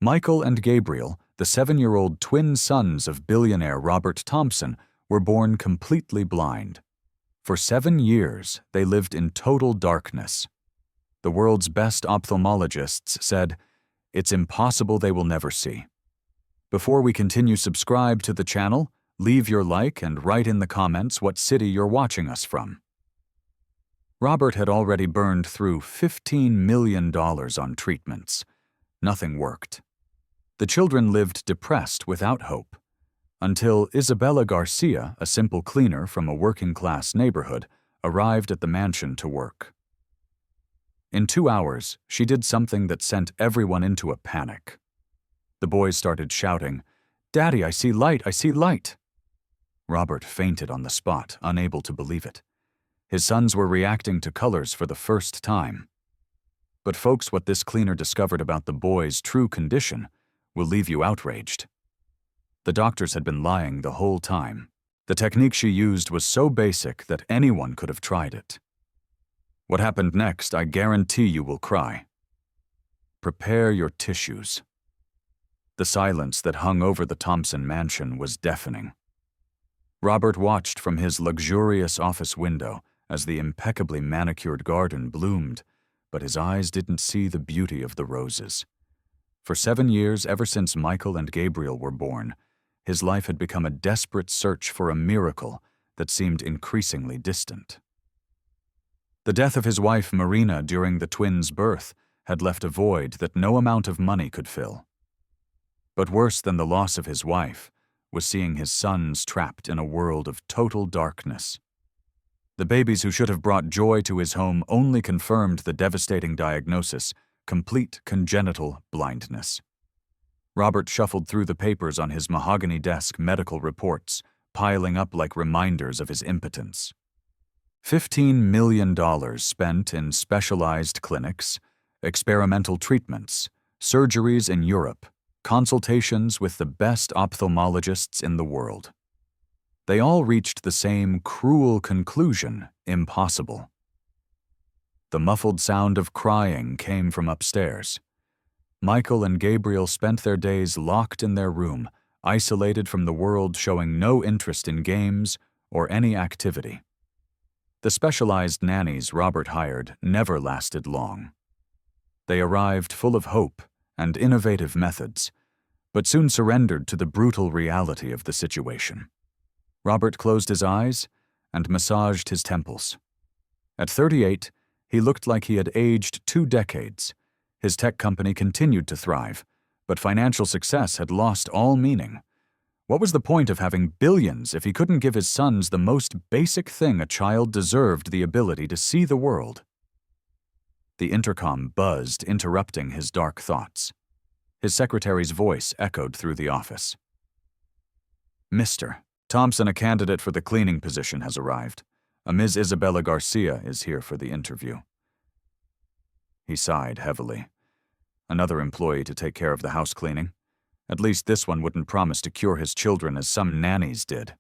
Michael and Gabriel, the 7-year-old twin sons of billionaire Robert Thompson, were born completely blind. For 7 years, they lived in total darkness. The world's best ophthalmologists said, "It's impossible they will never see." Before we continue, subscribe to the channel, leave your like, and write in the comments what city you're watching us from. Robert had already burned through $15 million on treatments. Nothing worked. The children lived depressed without hope, until Isabella Garcia, a simple cleaner from a working-class neighborhood, arrived at the mansion to work. In 2 hours, she did something that sent everyone into a panic. The boys started shouting, "Daddy, I see light, I see light!" Robert fainted on the spot, unable to believe it. His sons were reacting to colors for the first time. But folks, what this cleaner discovered about the boys' true condition will leave you outraged. The doctors had been lying the whole time. The technique she used was so basic that anyone could have tried it. What happened next, I guarantee you will cry. Prepare your tissues. The silence that hung over the Thompson mansion was deafening. Robert watched from his luxurious office window as the impeccably manicured garden bloomed, but his eyes didn't see the beauty of the roses. For 7 years, ever since Michael and Gabriel were born, his life had become a desperate search for a miracle that seemed increasingly distant. The death of his wife Marina during the twins' birth had left a void that no amount of money could fill. But worse than the loss of his wife was seeing his sons trapped in a world of total darkness. The babies who should have brought joy to his home only confirmed the devastating diagnosis: complete congenital blindness. Robert shuffled through the papers on his mahogany desk, medical reports, piling up like reminders of his impotence. $15 million spent in specialized clinics, experimental treatments, surgeries in Europe, consultations with the best ophthalmologists in the world. They all reached the same cruel conclusion: impossible. The muffled sound of crying came from upstairs. Michael and Gabriel spent their days locked in their room, isolated from the world, showing no interest in games or any activity. The specialized nannies Robert hired never lasted long. They arrived full of hope and innovative methods, but soon surrendered to the brutal reality of the situation. Robert closed his eyes and massaged his temples. At 38, he looked like he had aged 2 decades. His tech company continued to thrive, but financial success had lost all meaning. What was the point of having billions if he couldn't give his sons the most basic thing a child deserved: the ability to see the world? The intercom buzzed, interrupting his dark thoughts. His secretary's voice echoed through the office. "Mr. Thompson, a candidate for the cleaning position, has arrived. A Ms. Isabella Garcia is here for the interview." He sighed heavily. Another employee to take care of the house cleaning. At least this one wouldn't promise to cure his children as some nannies did.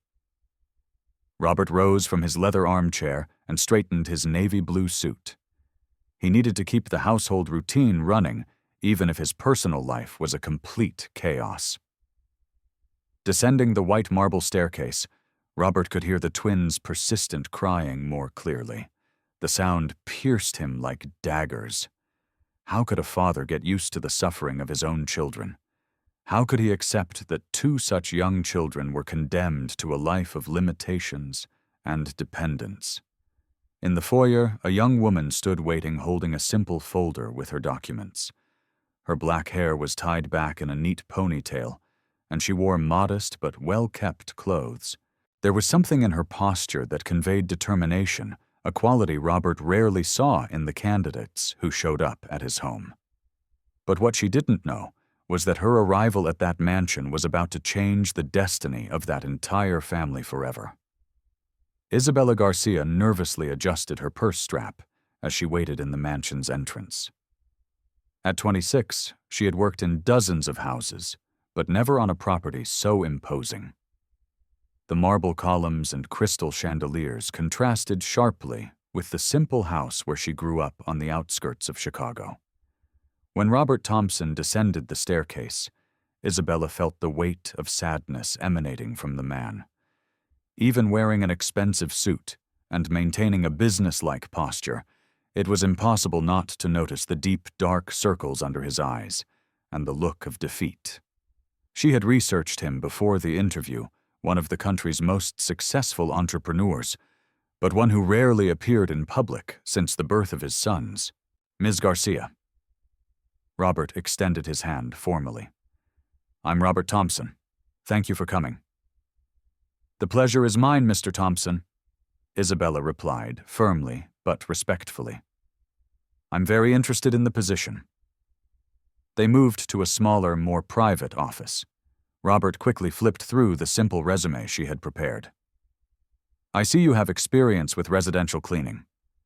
Robert rose from his leather armchair and straightened his navy blue suit. He needed to keep the household routine running, even if his personal life was a complete chaos. Descending the white marble staircase, Robert could hear the twins' persistent crying more clearly. The sound pierced him like daggers. How could a father get used to the suffering of his own children? How could he accept that 2 such young children were condemned to a life of limitations and dependence? In the foyer, a young woman stood waiting, holding a simple folder with her documents. Her black hair was tied back in a neat ponytail, and she wore modest but well-kept clothes. There was something in her posture that conveyed determination, a quality Robert rarely saw in the candidates who showed up at his home. But what she didn't know was that her arrival at that mansion was about to change the destiny of that entire family forever. Isabella Garcia nervously adjusted her purse strap as she waited in the mansion's entrance. At 26, she had worked in dozens of houses, but never on a property so imposing. The marble columns and crystal chandeliers contrasted sharply with the simple house where she grew up on the outskirts of Chicago. When Robert Thompson descended the staircase, Isabella felt the weight of sadness emanating from the man. Even wearing an expensive suit and maintaining a businesslike posture, it was impossible not to notice the deep, dark circles under his eyes and the look of defeat. She had researched him before the interview, one of the country's most successful entrepreneurs, but one who rarely appeared in public since the birth of his sons. Ms. Garcia. Robert extended his hand formally. I'm Robert Thompson. Thank you for coming. The pleasure is mine, Mr. Thompson, Isabella replied, firmly but respectfully. I'm very interested in the position. They moved to a smaller, more private office. Robert quickly flipped through the simple resume she had prepared. I see you have experience with residential cleaning.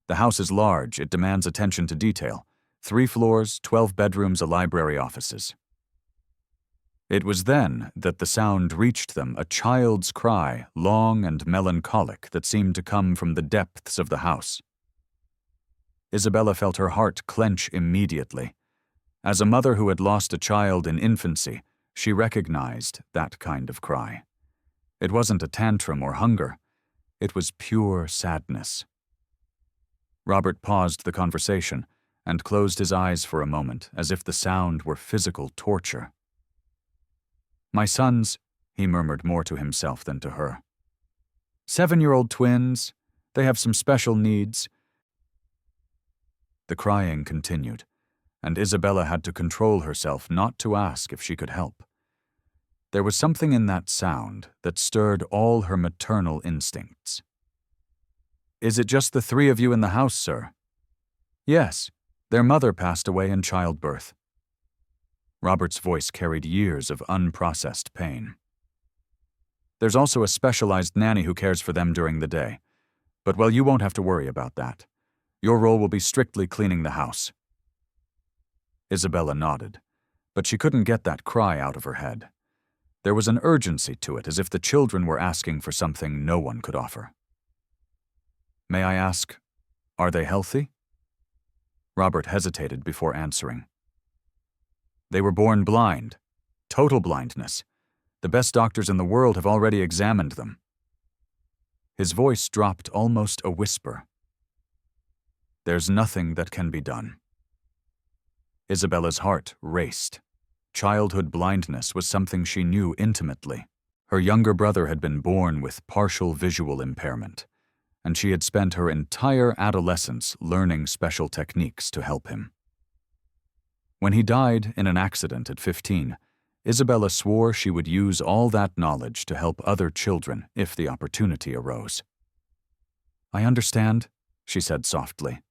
The house is large, it demands attention to detail. 3 floors, 12 bedrooms, a library, offices. It was then that the sound reached them, a child's cry, long and melancholic, that seemed to come from the depths of the house. Isabella felt her heart clench immediately. As a mother who had lost a child in infancy, she recognized that kind of cry. It wasn't a tantrum or hunger. It was pure sadness. Robert paused the conversation and closed his eyes for a moment, as if the sound were physical torture. My sons, he murmured more to himself than to her. 7-year-old twins. They have some special needs. The crying continued, and Isabella had to control herself not to ask if she could help. There was something in that sound that stirred all her maternal instincts. Is it just the 3 of you in the house, sir? Yes, their mother passed away in childbirth. Robert's voice carried years of unprocessed pain. There's also a specialized nanny who cares for them during the day. But, well, you won't have to worry about that. Your role will be strictly cleaning the house. Isabella nodded, but she couldn't get that cry out of her head. There was an urgency to it, as if the children were asking for something no one could offer. May I ask, are they healthy? Robert hesitated before answering. They were born blind. Total blindness. The best doctors in the world have already examined them. His voice dropped almost a whisper. There's nothing that can be done. Isabella's heart raced. Childhood blindness was something she knew intimately. Her younger brother had been born with partial visual impairment, and she had spent her entire adolescence learning special techniques to help him. When he died in an accident at 15, Isabella swore she would use all that knowledge to help other children if the opportunity arose. I understand, she said softly.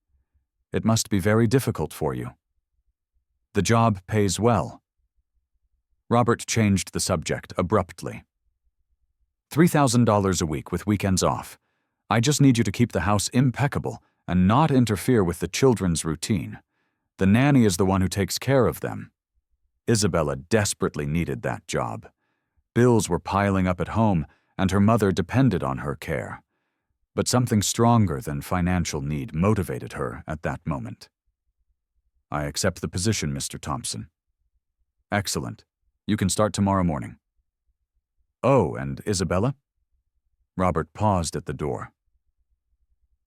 It must be very difficult for you. The job pays well. Robert changed the subject abruptly. $3,000 a week with weekends off. I just need you to keep the house impeccable and not interfere with the children's routine. The nanny is the one who takes care of them. Isabella desperately needed that job. Bills were piling up at home, and her mother depended on her care. But something stronger than financial need motivated her at that moment. I accept the position, Mr. Thompson. Excellent. You can start tomorrow morning. Oh, and Isabella? Robert paused at the door.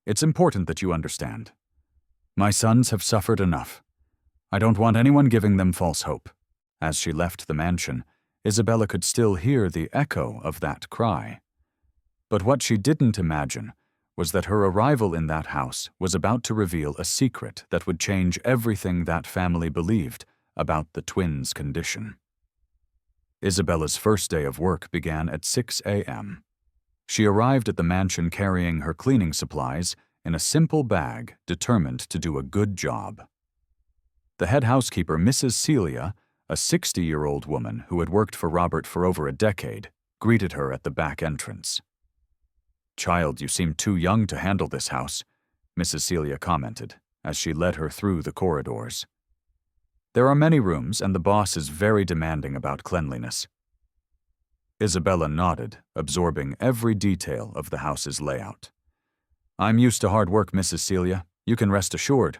It's important that you understand. My sons have suffered enough. I don't want anyone giving them false hope. As she left the mansion, Isabella could still hear the echo of that cry. But what she didn't imagine was that her arrival in that house was about to reveal a secret that would change everything that family believed about the twins' condition. Isabella's first day of work began at 6 a.m. She arrived at the mansion carrying her cleaning supplies in a simple bag, determined to do a good job. The head housekeeper, Mrs. Celia, a 60-year-old woman who had worked for Robert for over a decade, greeted her at the back entrance. Child, you seem too young to handle this house, Mrs. Celia commented as she led her through the corridors. There are many rooms, and the boss is very demanding about cleanliness. Isabella nodded, absorbing every detail of the house's layout. I'm used to hard work, Mrs. Celia. You can rest assured.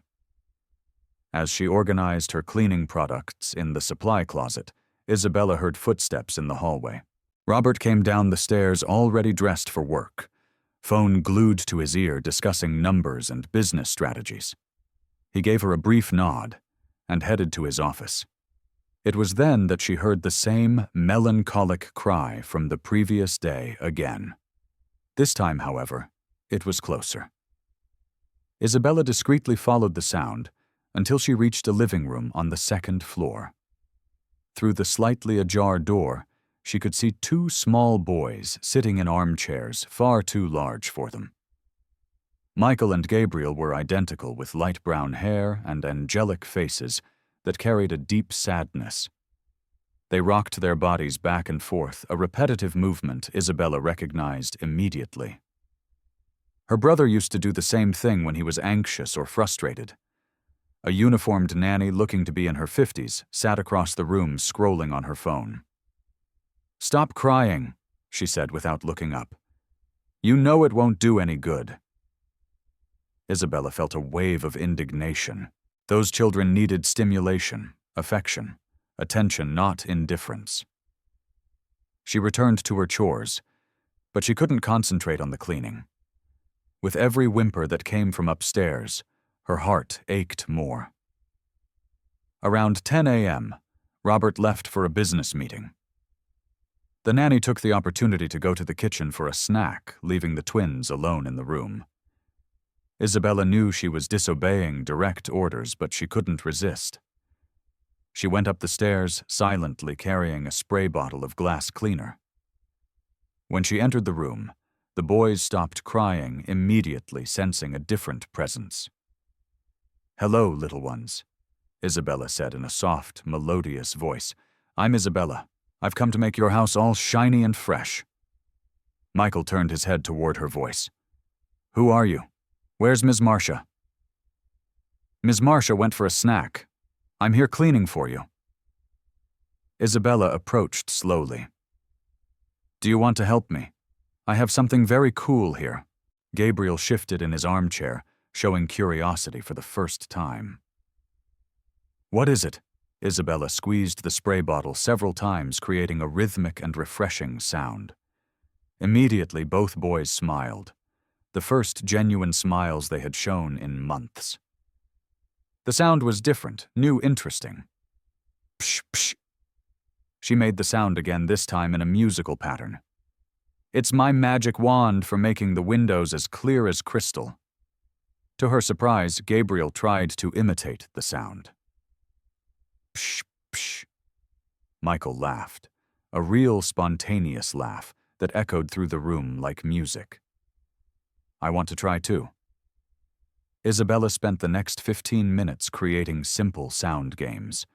As she organized her cleaning products in the supply closet, Isabella heard footsteps in the hallway. Robert came down the stairs already dressed for work, phone glued to his ear discussing numbers and business strategies. He gave her a brief nod and headed to his office. It was then that she heard the same melancholic cry from the previous day again. This time, however, it was closer. Isabella discreetly followed the sound until she reached a living room on the second floor. Through the slightly ajar door, she could see two small boys sitting in armchairs far too large for them. Michael and Gabriel were identical, with light brown hair and angelic faces that carried a deep sadness. They rocked their bodies back and forth, a repetitive movement Isabella recognized immediately. Her brother used to do the same thing when he was anxious or frustrated. A uniformed nanny looking to be in her 50s sat across the room scrolling on her phone. "Stop crying," she said without looking up. "You know it won't do any good." Isabella felt a wave of indignation. Those children needed stimulation, affection, attention, not indifference. She returned to her chores, but she couldn't concentrate on the cleaning. With every whimper that came from upstairs, her heart ached more. Around 10 a.m., Robert left for a business meeting. The nanny took the opportunity to go to the kitchen for a snack, leaving the twins alone in the room. Isabella knew she was disobeying direct orders, but she couldn't resist. She went up the stairs, silently carrying a spray bottle of glass cleaner. When she entered the room, the boys stopped crying, immediately sensing a different presence. "Hello, little ones," Isabella said in a soft, melodious voice. "I'm Isabella. I've come to make your house all shiny and fresh." Michael turned his head toward her voice. "Who are you? Where's Ms. Marcia?" "Ms. Marcia went for a snack. I'm here cleaning for you." Isabella approached slowly. "Do you want to help me? I have something very cool here." Gabriel shifted in his armchair, showing curiosity for the first time. "What is it?" Isabella squeezed the spray bottle several times, creating a rhythmic and refreshing sound. Immediately, both boys smiled, the first genuine smiles they had shown in months. The sound was different, new, interesting. Psh, psh. She made the sound again, this time in a musical pattern. "It's my magic wand for making the windows as clear as crystal." To her surprise, Gabriel tried to imitate the sound. Psh, psh. Michael laughed, a real spontaneous laugh that echoed through the room like music. "I want to try too." Isabella spent the next 15 minutes creating simple sound games.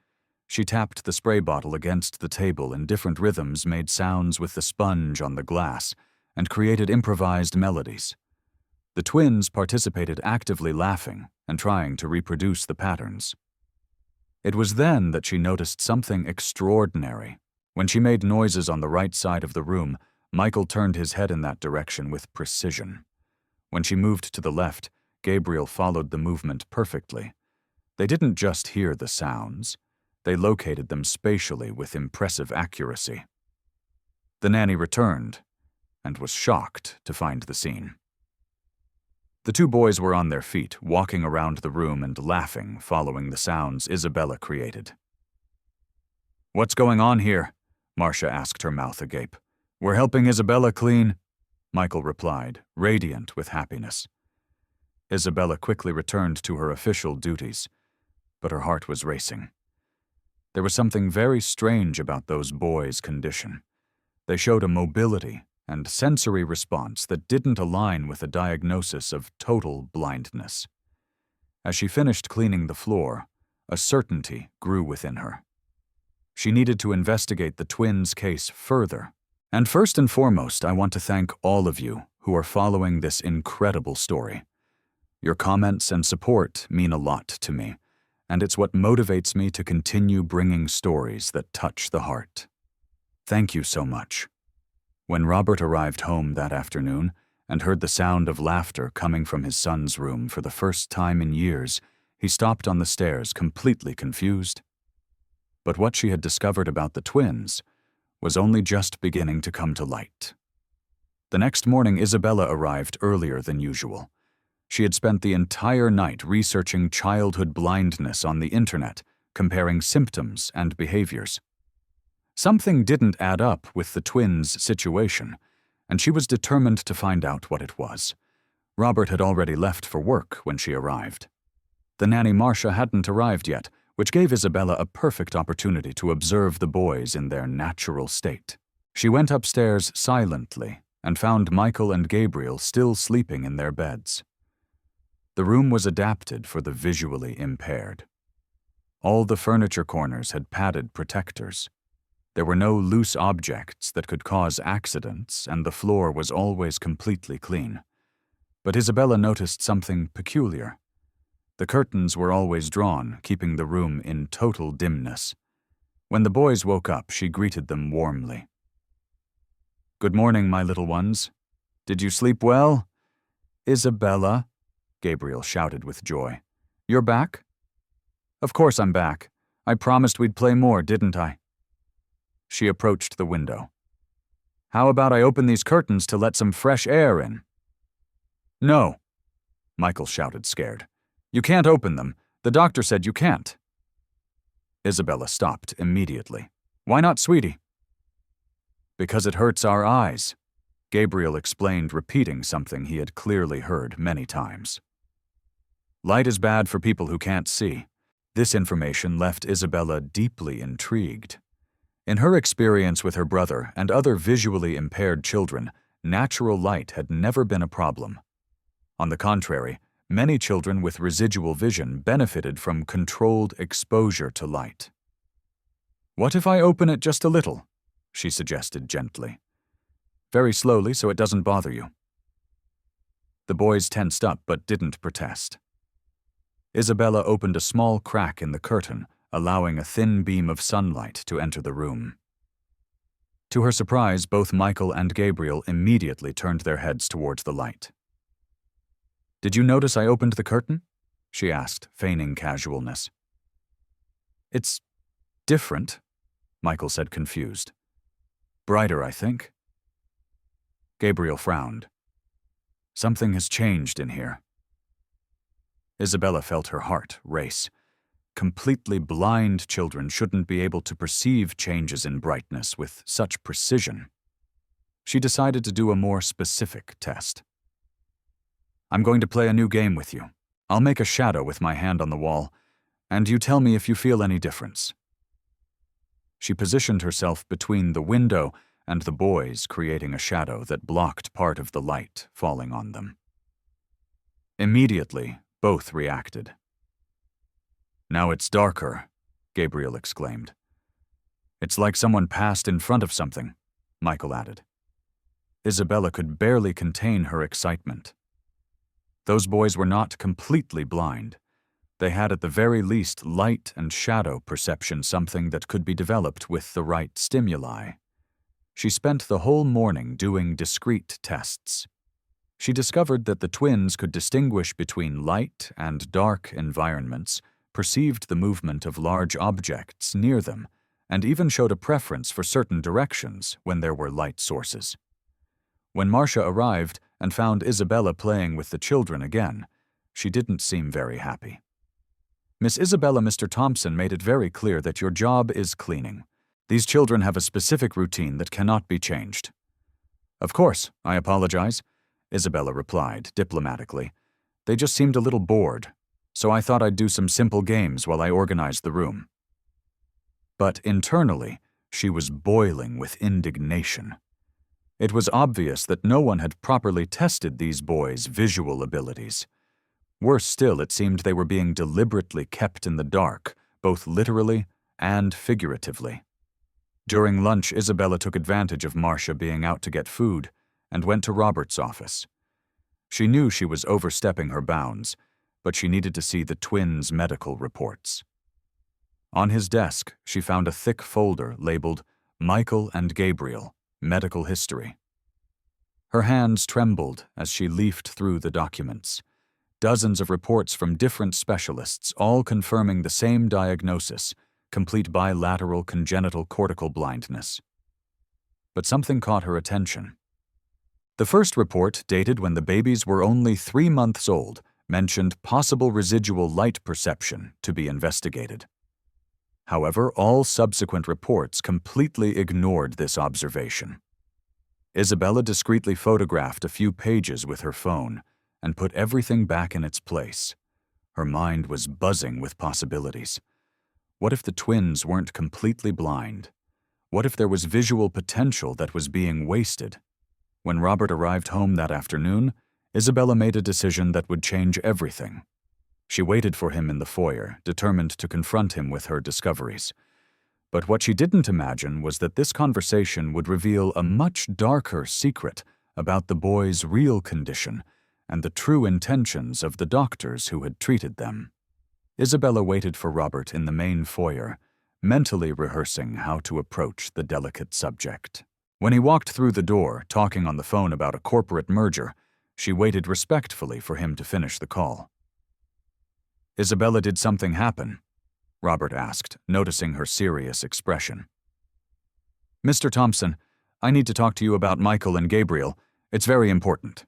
She tapped the spray bottle against the table in different rhythms, made sounds with the sponge on the glass, and created improvised melodies. The twins participated, actively laughing and trying to reproduce the patterns. It was then that she noticed something extraordinary. When she made noises on the right side of the room, Michael turned his head in that direction with precision. When she moved to the left, Gabriel followed the movement perfectly. They didn't just hear the sounds, they located them spatially with impressive accuracy. The nanny returned and was shocked to find the scene. The two boys were on their feet, walking around the room and laughing, following the sounds Isabella created. "What's going on here?" Marcia asked, her mouth agape. "We're helping Isabella clean," Michael replied, radiant with happiness. Isabella quickly returned to her official duties, but her heart was racing. There was something very strange about those boys' condition. They showed a mobility and sensory response that didn't align with a diagnosis of total blindness. As she finished cleaning the floor, a certainty grew within her. She needed to investigate the twins' case further. And first and foremost, I want to thank all of you who are following this incredible story. Your comments and support mean a lot to me, and it's what motivates me to continue bringing stories that touch the heart. Thank you so much. When Robert arrived home that afternoon and heard the sound of laughter coming from his son's room for the first time in years, he He stopped on the stairs, completely confused. But what she had discovered about the twins was only just beginning to come to light. The next morning, Isabella arrived earlier than usual. She had spent the entire night researching childhood blindness on the internet, comparing symptoms and behaviors. Something didn't add up with the twins' situation, and she was determined to find out what it was. Robert had already left for work when she arrived. The nanny Marcia hadn't arrived yet, which gave Isabella a perfect opportunity to observe the boys in their natural state. She went upstairs silently and found Michael and Gabriel still sleeping in their beds. The room was adapted for the visually impaired. All the furniture corners had padded protectors. There were no loose objects that could cause accidents, and the floor was always completely clean. But Isabella noticed something peculiar. The curtains were always drawn, keeping the room in total dimness. When the boys woke up, she greeted them warmly. "Good morning, my little ones. Did you sleep well?" "Isabella," Gabriel shouted with joy. "You're back?" "Of course I'm back. I promised we'd play more, didn't I?" She approached the window. "How about I open these curtains to let some fresh air in?" "No," Michael shouted, scared. "You can't open them. The doctor said you can't." Isabella stopped immediately. "Why not, sweetie?" "Because it hurts our eyes," Gabriel explained, repeating something he had clearly heard many times. "Light is bad for people who can't see." This information left Isabella deeply intrigued. In her experience with her brother and other visually impaired children, natural light had never been a problem. On the contrary, many children with residual vision benefited from controlled exposure to light. "What if I open it just a little?" she suggested gently. "Very slowly so it doesn't bother you." The boys tensed up but didn't protest. Isabella opened a small crack in the curtain, allowing a thin beam of sunlight to enter the room. To her surprise, both Michael and Gabriel immediately turned their heads towards the light. "Did you notice I opened the curtain?" she asked, feigning casualness. "It's different," Michael said, confused. "Brighter, I think." Gabriel frowned. "Something has changed in here." Isabella felt her heart race. Completely blind children shouldn't be able to perceive changes in brightness with such precision. She decided to do a more specific test. "I'm going to play a new game with you. I'll make a shadow with my hand on the wall, and you tell me if you feel any difference." She positioned herself between the window and the boys, creating a shadow that blocked part of the light falling on them. Immediately, both reacted. "Now it's darker," Gabriel exclaimed. "It's like someone passed in front of something," Michael added. Isabella could barely contain her excitement. Those boys were not completely blind. They had at the very least light and shadow perception, something that could be developed with the right stimuli. She spent the whole morning doing discrete tests. She discovered that the twins could distinguish between light and dark environments, perceived the movement of large objects near them, and even showed a preference for certain directions when there were light sources. When Marcia arrived and found Isabella playing with the children again, she didn't seem very happy. "Miss Isabella, Mr. Thompson made it very clear that your job is cleaning. These children have a specific routine that cannot be changed." "Of course, I apologize," Isabella replied diplomatically. "They just seemed a little bored, so I thought I'd do some simple games while I organized the room." But internally, she was boiling with indignation. It was obvious that no one had properly tested these boys' visual abilities. Worse still, it seemed they were being deliberately kept in the dark, both literally and figuratively. During lunch, Isabella took advantage of Marcia being out to get food and went to Robert's office. She knew she was overstepping her bounds, but she needed to see the twins' medical reports. On his desk, she found a thick folder labeled Michael and Gabriel, Medical History. Her hands trembled as she leafed through the documents. dozens of reports from different specialists, all confirming the same diagnosis: complete bilateral congenital cortical blindness. But something caught her attention. The first report, dated when the babies were only 3 months old, mentioned possible residual light perception to be investigated. However, all subsequent reports completely ignored this observation. Isabella discreetly photographed a few pages with her phone and put everything back in its place. Her mind was buzzing with possibilities. What if the twins weren't completely blind? What if there was visual potential that was being wasted? When Robert arrived home that afternoon, Isabella made a decision that would change everything. She waited for him in the foyer, determined to confront him with her discoveries. But what she didn't imagine was that this conversation would reveal a much darker secret about the boys' real condition and the true intentions of the doctors who had treated them. Isabella waited for Robert in the main foyer, mentally rehearsing how to approach the delicate subject. When he walked through the door, talking on the phone about a corporate merger, she waited respectfully for him to finish the call. "Isabella, did something happen?" Robert asked, noticing her serious expression. "Mr. Thompson, I need to talk to you about Michael and Gabriel. It's very important."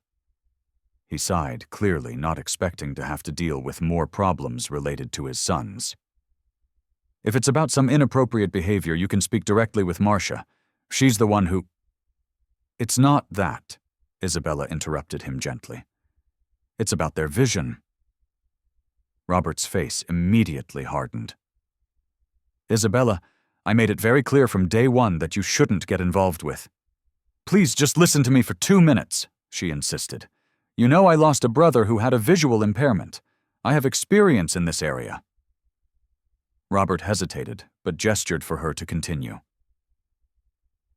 He sighed, clearly not expecting to have to deal with more problems related to his sons. "If it's about some inappropriate behavior, you can speak directly with Marcia. She's the one who—" "It's not that," Isabella interrupted him gently. "It's about their vision." Robert's face immediately hardened. "Isabella, I made it very clear from day one that you shouldn't get involved with." "Please just listen to me for 2 minutes," she insisted. "You know I lost a brother who had a visual impairment. I have experience in this area." Robert hesitated, but gestured for her to continue.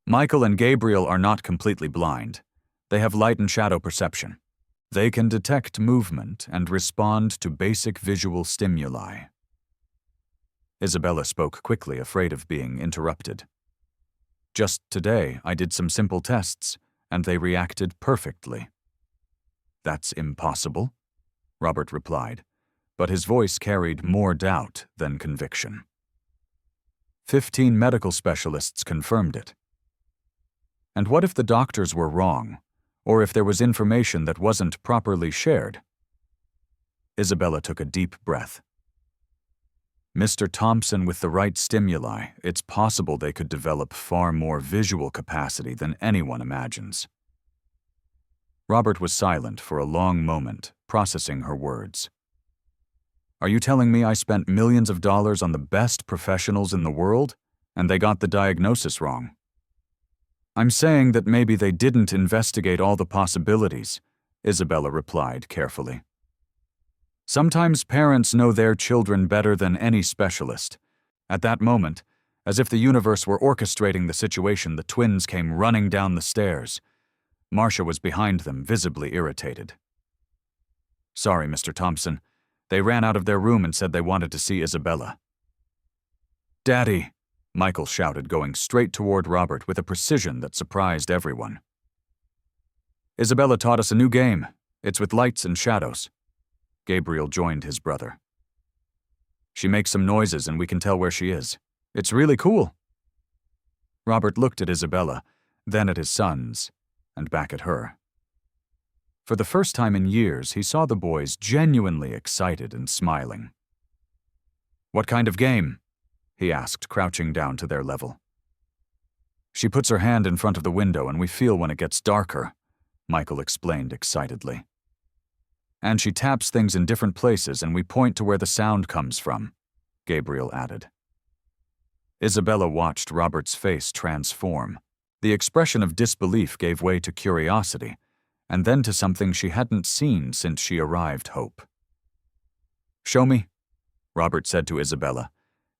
"Michael and Gabriel are not completely blind. They have light and shadow perception. They can detect movement and respond to basic visual stimuli." Isabella spoke quickly, afraid of being interrupted. "Just today, I did some simple tests, and they reacted perfectly." "That's impossible," Robert replied, but his voice carried more doubt than conviction. 15 medical specialists confirmed it. And what if the doctors were wrong, or if there was information that wasn't properly shared? Isabella took a deep breath. "Mr. Thompson, with the right stimuli, it's possible they could develop far more visual capacity than anyone imagines." Robert was silent for a long moment, processing her words. "Are you telling me I spent millions of dollars on the best professionals in the world, and they got the diagnosis wrong?" "I'm saying that maybe they didn't investigate all the possibilities," Isabella replied carefully. "Sometimes parents know their children better than any specialist." At that moment, as if the universe were orchestrating the situation, the twins came running down the stairs. Marcia was behind them, visibly irritated. "Sorry, Mr. Thompson. They ran out of their room and said they wanted to see Isabella." "Daddy!" Michael shouted, going straight toward Robert with a precision that surprised everyone. "Isabella taught us a new game. It's with lights and shadows." Gabriel joined his brother. "She makes some noises and we can tell where she is. It's really cool." Robert looked at Isabella, then at his sons, and back at her. For the first time in years, he saw the boys genuinely excited and smiling. "What kind of game?" he asked, crouching down to their level. "She puts her hand in front of the window and we feel when it gets darker," Michael explained excitedly. "And she taps things in different places and we point to where the sound comes from," Gabriel added. Isabella watched Robert's face transform. The expression of disbelief gave way to curiosity, and then to something she hadn't seen since she arrived, hope. "Show me," Robert said to Isabella,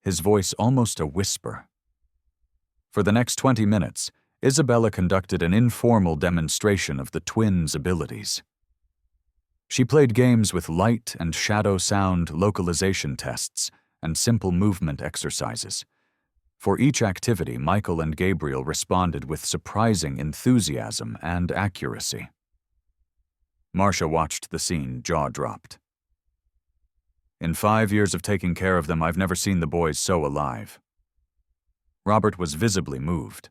his voice almost a whisper. For the next 20 minutes, Isabella conducted an informal demonstration of the twins' abilities. She played games with light and shadow sound localization tests and simple movement exercises. For each activity, Michael and Gabriel responded with surprising enthusiasm and accuracy. Marcia watched the scene, jaw dropped. In 5 years of taking care of them, I've never seen the boys so alive." Robert was visibly moved.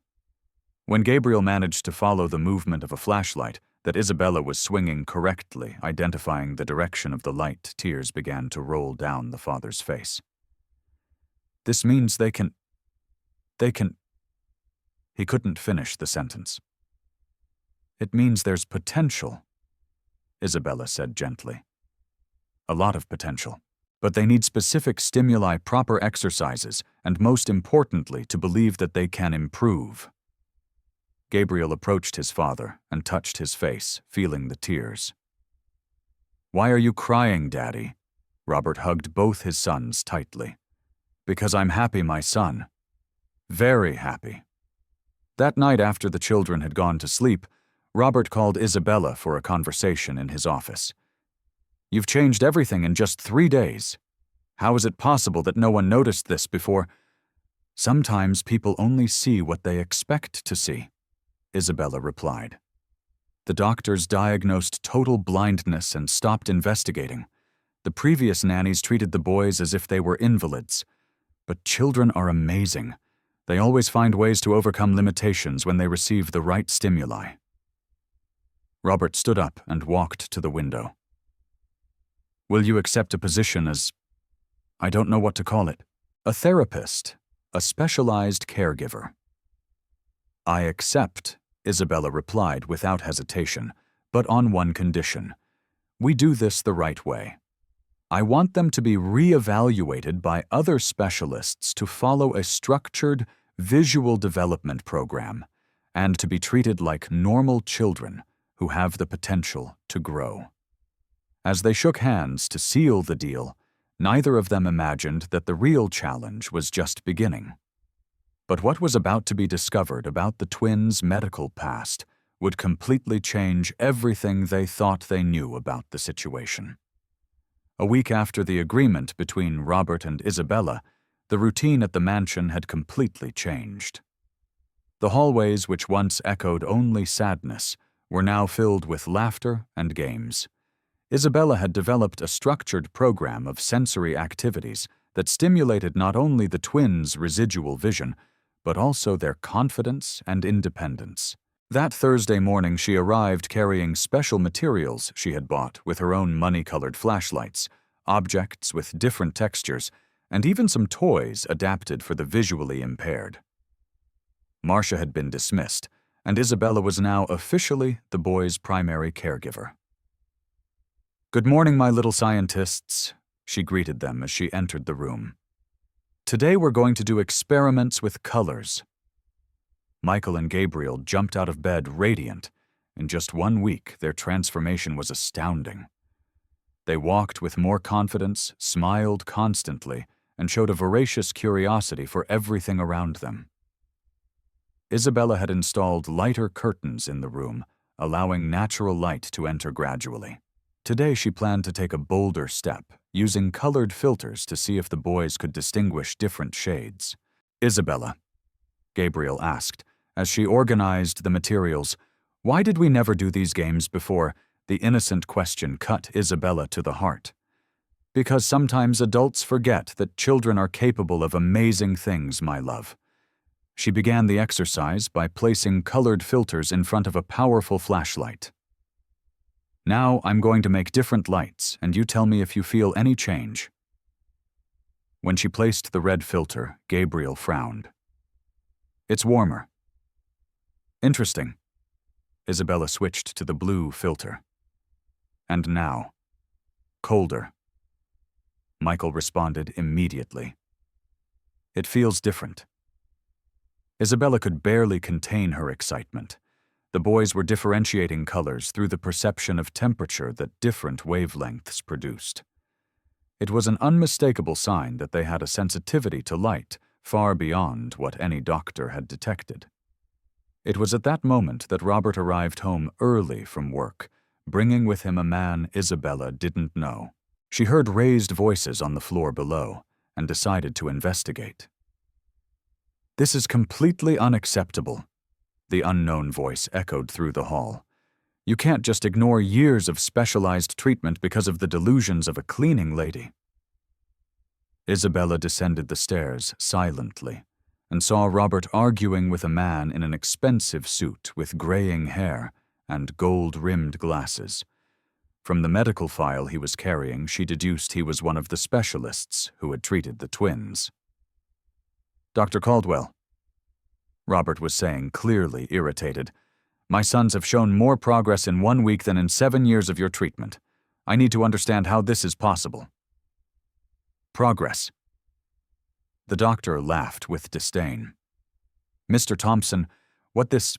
When Gabriel managed to follow the movement of a flashlight, that Isabella was swinging correctly, identifying the direction of the light, tears began to roll down the father's face. "This means they can... He couldn't finish the sentence. "It means there's potential," Isabella said gently. "A lot of potential. But they need specific stimuli, proper exercises, and most importantly, to believe that they can improve." Gabriel approached his father and touched his face, feeling the tears. "Why are you crying, Daddy?" Robert hugged both his sons tightly. "Because I'm happy, my son. Very happy." That night, after the children had gone to sleep, Robert called Isabella for a conversation in his office. "You've changed everything in just 3 days. How is it possible that no one noticed this before?" "Sometimes people only see what they expect to see," Isabella replied. "The doctors diagnosed total blindness and stopped investigating. The previous nannies treated the boys as if they were invalids. But children are amazing. They always find ways to overcome limitations when they receive the right stimuli." Robert stood up and walked to the window. "Will you accept a position as... I don't know what to call it. A therapist, a specialized caregiver?" "I accept," Isabella replied without hesitation, "but on one condition. We do this the right way. I want them to be re-evaluated by other specialists to follow a structured, visual development program, and to be treated like normal children who have the potential to grow." As they shook hands to seal the deal, neither of them imagined that the real challenge was just beginning. But what was about to be discovered about the twins' medical past would completely change everything they thought they knew about the situation. A week after the agreement between Robert and Isabella, the routine at the mansion had completely changed. The hallways, which once echoed only sadness, were now filled with laughter and games. Isabella had developed a structured program of sensory activities that stimulated not only the twins' residual vision, but also their confidence and independence. That Thursday morning, she arrived carrying special materials she had bought with her own money-colored flashlights, objects with different textures, and even some toys adapted for the visually impaired. Marcia had been dismissed, and Isabella was now officially the boys' primary caregiver. "Good morning, my little scientists," she greeted them as she entered the room. "Today we're going to do experiments with colors." Michael and Gabriel jumped out of bed radiant. In just 1 week, their transformation was astounding. They walked with more confidence, smiled constantly, and showed a voracious curiosity for everything around them. Isabella had installed lighter curtains in the room, allowing natural light to enter gradually. Today she planned to take a bolder step, using colored filters to see if the boys could distinguish different shades. "Isabella," Gabriel asked, as she organized the materials, "why did we never do these games before?" The innocent question cut Isabella to the heart. "Because sometimes adults forget that children are capable of amazing things, my love." She began the exercise by placing colored filters in front of a powerful flashlight. "Now I'm going to make different lights, and you tell me if you feel any change." When she placed the red filter, Gabriel frowned. "It's warmer." "Interesting." Isabella switched to the blue filter. "And now?" "Colder." Michael responded immediately. "It feels different." Isabella could barely contain her excitement. The boys were differentiating colors through the perception of temperature that different wavelengths produced. It was an unmistakable sign that they had a sensitivity to light far beyond what any doctor had detected. It was at that moment that Robert arrived home early from work, bringing with him a man Isabella didn't know. She heard raised voices on the floor below and decided to investigate. "This is completely unacceptable," the unknown voice echoed through the hall. "You can't just ignore years of specialized treatment because of the delusions of a cleaning lady." Isabella descended the stairs silently and saw Robert arguing with a man in an expensive suit with graying hair and gold-rimmed glasses. From the medical file he was carrying, she deduced he was one of the specialists who had treated the twins. "Dr. Caldwell," Robert was saying, clearly irritated, "my sons have shown more progress in 1 week than in 7 years of your treatment. I need to understand how this is possible." "Progress." The doctor laughed with disdain. "Mr. Thompson, what this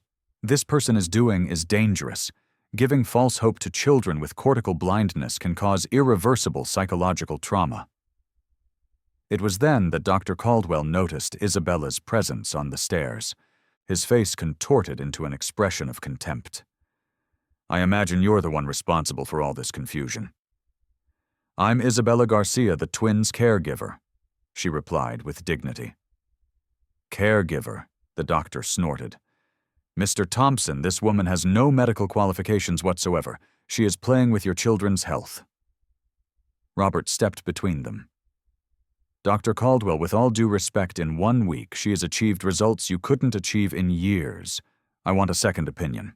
person is doing is dangerous. Giving false hope to children with cortical blindness can cause irreversible psychological trauma." It was then that Dr. Caldwell noticed Isabella's presence on the stairs. His face contorted into an expression of contempt. "I imagine you're the one responsible for all this confusion." "I'm Isabella Garcia, the twins' caregiver," she replied with dignity. "Caregiver," the doctor snorted. "Mr. Thompson, this woman has no medical qualifications whatsoever. She is playing with your children's health." Robert stepped between them. "Dr. Caldwell, with all due respect, in 1 week she has achieved results you couldn't achieve in years. I want a second opinion."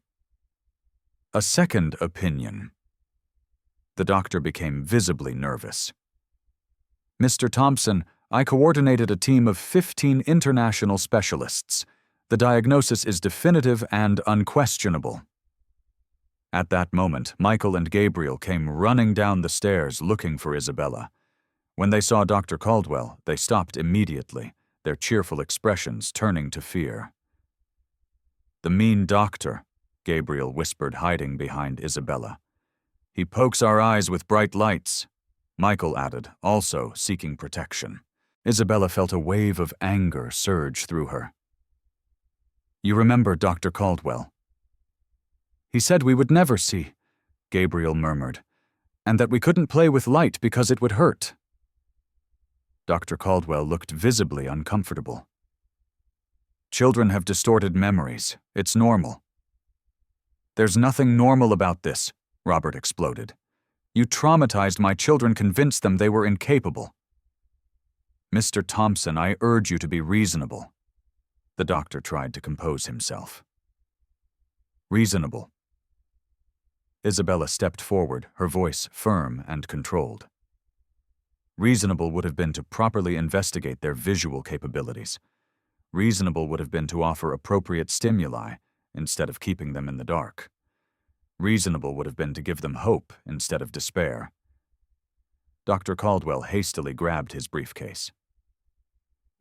"A second opinion?" The doctor became visibly nervous. "Mr. Thompson, I coordinated a team of 15 international specialists. The diagnosis is definitive and unquestionable." At that moment, Michael and Gabriel came running down the stairs looking for Isabella. When they saw Dr. Caldwell, they stopped immediately, their cheerful expressions turning to fear. "The mean doctor," Gabriel whispered, hiding behind Isabella. "He pokes our eyes with bright lights," Michael added, also seeking protection. Isabella felt a wave of anger surge through her. "You remember Dr. Caldwell?" "He said we would never see," Gabriel murmured, "and that we couldn't play with light because it would hurt." Dr. Caldwell looked visibly uncomfortable. "Children have distorted memories. It's normal." "There's nothing normal about this," Robert exploded. "You traumatized my children, convinced them they were incapable." "Mr. Thompson, I urge you to be reasonable." The doctor tried to compose himself. "Reasonable." Isabella stepped forward, her voice firm and controlled. Reasonable would have been to properly investigate their visual capabilities. Reasonable would have been to offer appropriate stimuli instead of keeping them in the dark. Reasonable would have been to give them hope instead of despair. Dr. Caldwell hastily grabbed his briefcase.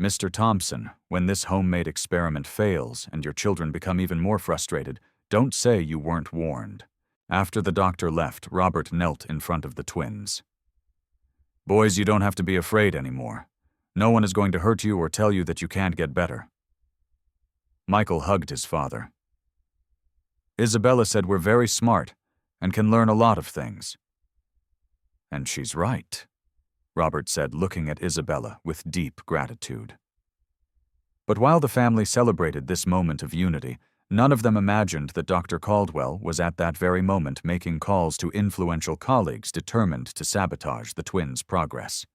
"Mr. Thompson, when this homemade experiment fails and your children become even more frustrated, don't say you weren't warned." After the doctor left, Robert knelt in front of the twins. "Boys, you don't have to be afraid anymore. No one is going to hurt you or tell you that you can't get better." Michael hugged his father. "Isabella said we're very smart and can learn a lot of things." "And she's right," Robert said, looking at Isabella with deep gratitude. But while the family celebrated this moment of unity, none of them imagined that Dr. Caldwell was at that very moment making calls to influential colleagues determined to sabotage the twins' progress.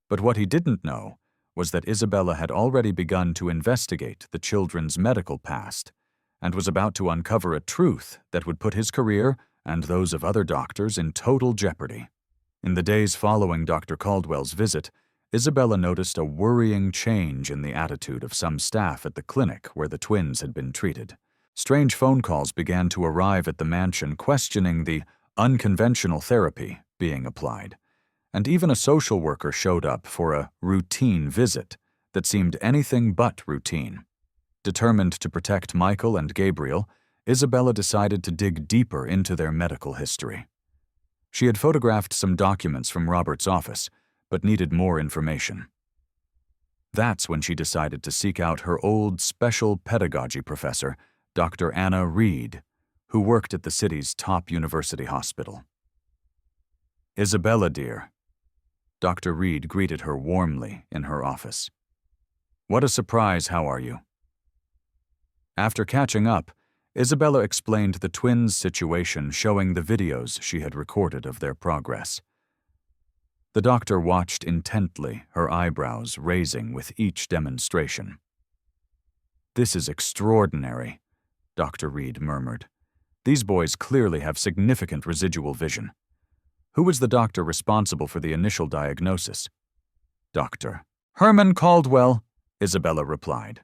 But what he didn't know was that Isabella had already begun to investigate the children's medical past and was about to uncover a truth that would put his career and those of other doctors in total jeopardy. In the days following Dr. Caldwell's visit, Isabella noticed a worrying change in the attitude of some staff at the clinic where the twins had been treated. Strange phone calls began to arrive at the mansion questioning the unconventional therapy being applied, and even a social worker showed up for a routine visit that seemed anything but routine. Determined to protect Michael and Gabriel, Isabella decided to dig deeper into their medical history. She had photographed some documents from Robert's office, but needed more information. That's when she decided to seek out her old special pedagogy professor, Dr. Anna Reed, who worked at the city's top university hospital. "Isabella, dear," Dr. Reed greeted her warmly in her office. "What a surprise, how are you?" After catching up, Isabella explained the twins' situation, showing the videos she had recorded of their progress. The doctor watched intently, her eyebrows raising with each demonstration. "This is extraordinary," Dr. Reed murmured. "These boys clearly have significant residual vision." "Who was the doctor responsible for the initial diagnosis?" "Dr. Herman Caldwell," Isabella replied.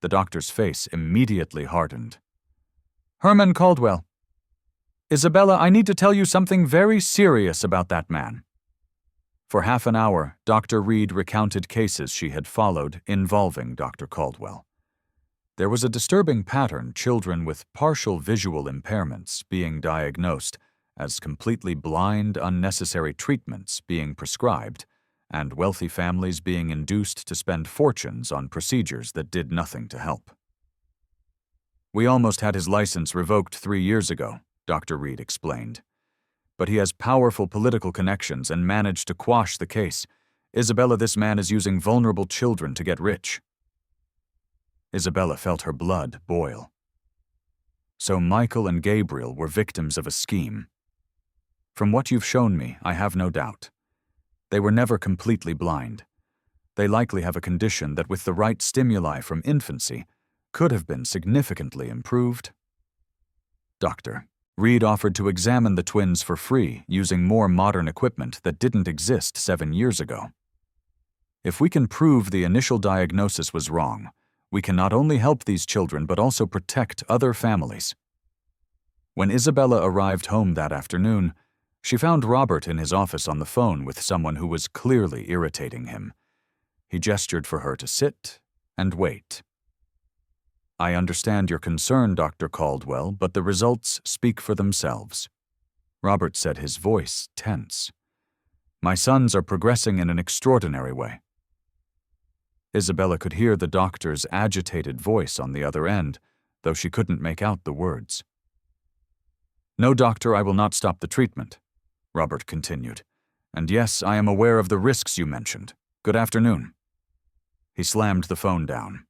The doctor's face immediately hardened. "Herman Caldwell. Isabella, I need to tell you something very serious about that man." For half an hour, Dr. Reed recounted cases she had followed involving Dr. Caldwell. There was a disturbing pattern: children with partial visual impairments being diagnosed as completely blind, unnecessary treatments being prescribed, and wealthy families being induced to spend fortunes on procedures that did nothing to help. "We almost had his license revoked 3 years ago," Dr. Reed explained. "But he has powerful political connections and managed to quash the case. Isabella, this man is using vulnerable children to get rich." Isabella felt her blood boil. So Michael and Gabriel were victims of a scheme. "From what you've shown me, I have no doubt. They were never completely blind. They likely have a condition that, with the right stimuli from infancy, could have been significantly improved." Dr. Reed offered to examine the twins for free using more modern equipment that didn't exist 7 years ago. "If we can prove the initial diagnosis was wrong, we can not only help these children but also protect other families." When Isabella arrived home that afternoon, she found Robert in his office on the phone with someone who was clearly irritating him. He gestured for her to sit and wait. "I understand your concern, Dr. Caldwell, but the results speak for themselves," Robert said, his voice tense. "My sons are progressing in an extraordinary way." Isabella could hear the doctor's agitated voice on the other end, though she couldn't make out the words. "No, doctor, I will not stop the treatment," Robert continued. "And yes, I am aware of the risks you mentioned. Good afternoon." He slammed the phone down.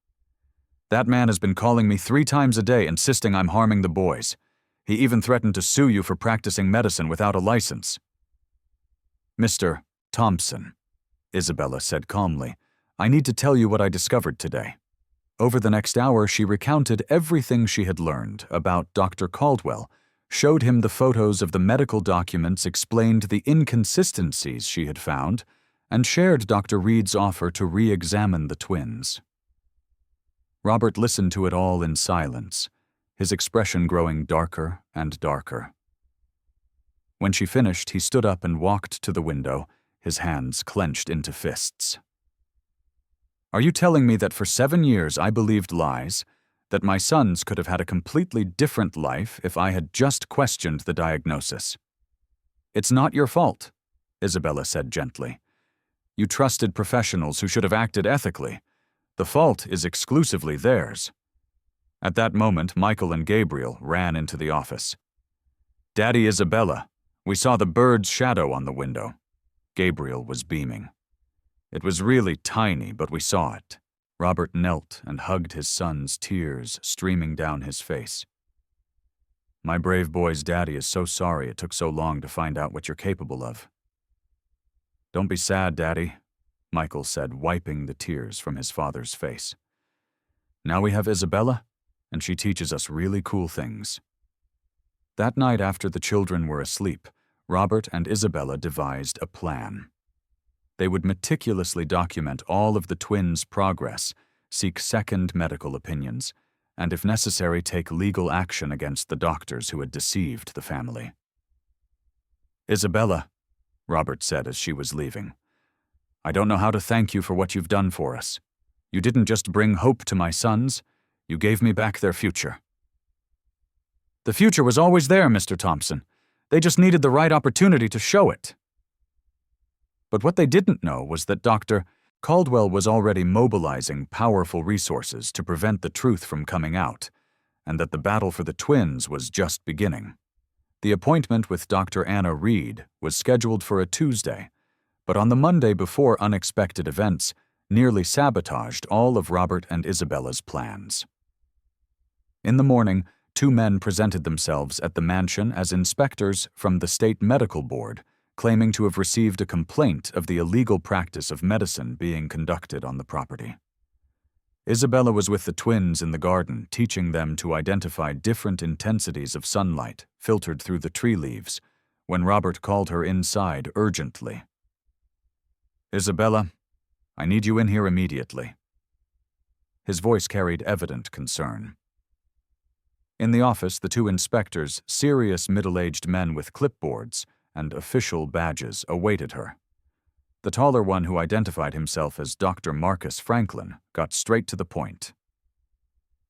"That man has been calling me 3 times a day, insisting I'm harming the boys. He even threatened to sue you for practicing medicine without a license." "Mr. Thompson," Isabella said calmly, "I need to tell you what I discovered today." Over the next hour, she recounted everything she had learned about Dr. Caldwell, showed him the photos of the medical documents, explained the inconsistencies she had found, and shared Dr. Reed's offer to re-examine the twins. Robert listened to it all in silence, his expression growing darker and darker. When she finished, he stood up and walked to the window, his hands clenched into fists. "Are you telling me that for 7 years I believed lies, that my sons could have had a completely different life if I had just questioned the diagnosis?" "It's not your fault," Isabella said gently. "You trusted professionals who should have acted ethically. The fault is exclusively theirs." At that moment, Michael and Gabriel ran into the office. "Daddy, Isabella, we saw the bird's shadow on the window." Gabriel was beaming. "It was really tiny, but we saw it." Robert knelt and hugged his son's, tears streaming down his face. "My brave boy's daddy is so sorry it took so long to find out what you're capable of." "Don't be sad, Daddy," Michael said, wiping the tears from his father's face. "Now we have Isabella, and she teaches us really cool things." That night, after the children were asleep, Robert and Isabella devised a plan. They would meticulously document all of the twins' progress, seek second medical opinions, and if necessary take legal action against the doctors who had deceived the family. "Isabella," Robert said as she was leaving, "I don't know how to thank you for what you've done for us. You didn't just bring hope to my sons, you gave me back their future." "The future was always there, Mr. Thompson. They just needed the right opportunity to show it." But what they didn't know was that Dr. Caldwell was already mobilizing powerful resources to prevent the truth from coming out, and that the battle for the twins was just beginning. The appointment with Dr. Anna Reed was scheduled for a Tuesday, but on the Monday before, unexpected events nearly sabotaged all of Robert and Isabella's plans. In the morning, 2 men presented themselves at the mansion as inspectors from the State Medical Board, claiming to have received a complaint of the illegal practice of medicine being conducted on the property. Isabella was with the twins in the garden, teaching them to identify different intensities of sunlight filtered through the tree leaves, when Robert called her inside urgently. "Isabella, I need you in here immediately." His voice carried evident concern. In the office, the two inspectors, serious middle-aged men with clipboards and official badges, awaited her. The taller one, who identified himself as Dr. Marcus Franklin, got straight to the point.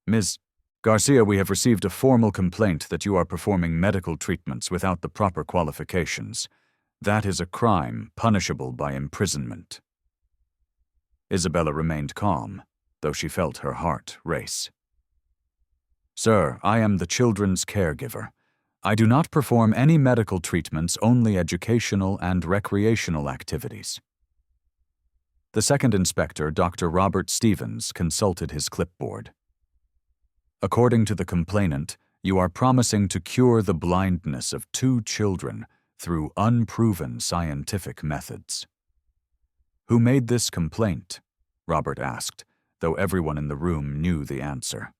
"Ms. Garcia, we have received a formal complaint that you are performing medical treatments without the proper qualifications. That is a crime punishable by imprisonment." Isabella remained calm, though she felt her heart race. "Sir, I am the children's caregiver. I do not perform any medical treatments, only educational and recreational activities." The second inspector, Dr. Robert Stevens, consulted his clipboard. "According to the complainant, you are promising to cure the blindness of 2 children through unproven scientific methods." "Who made this complaint?" Robert asked, though everyone in the room knew the answer.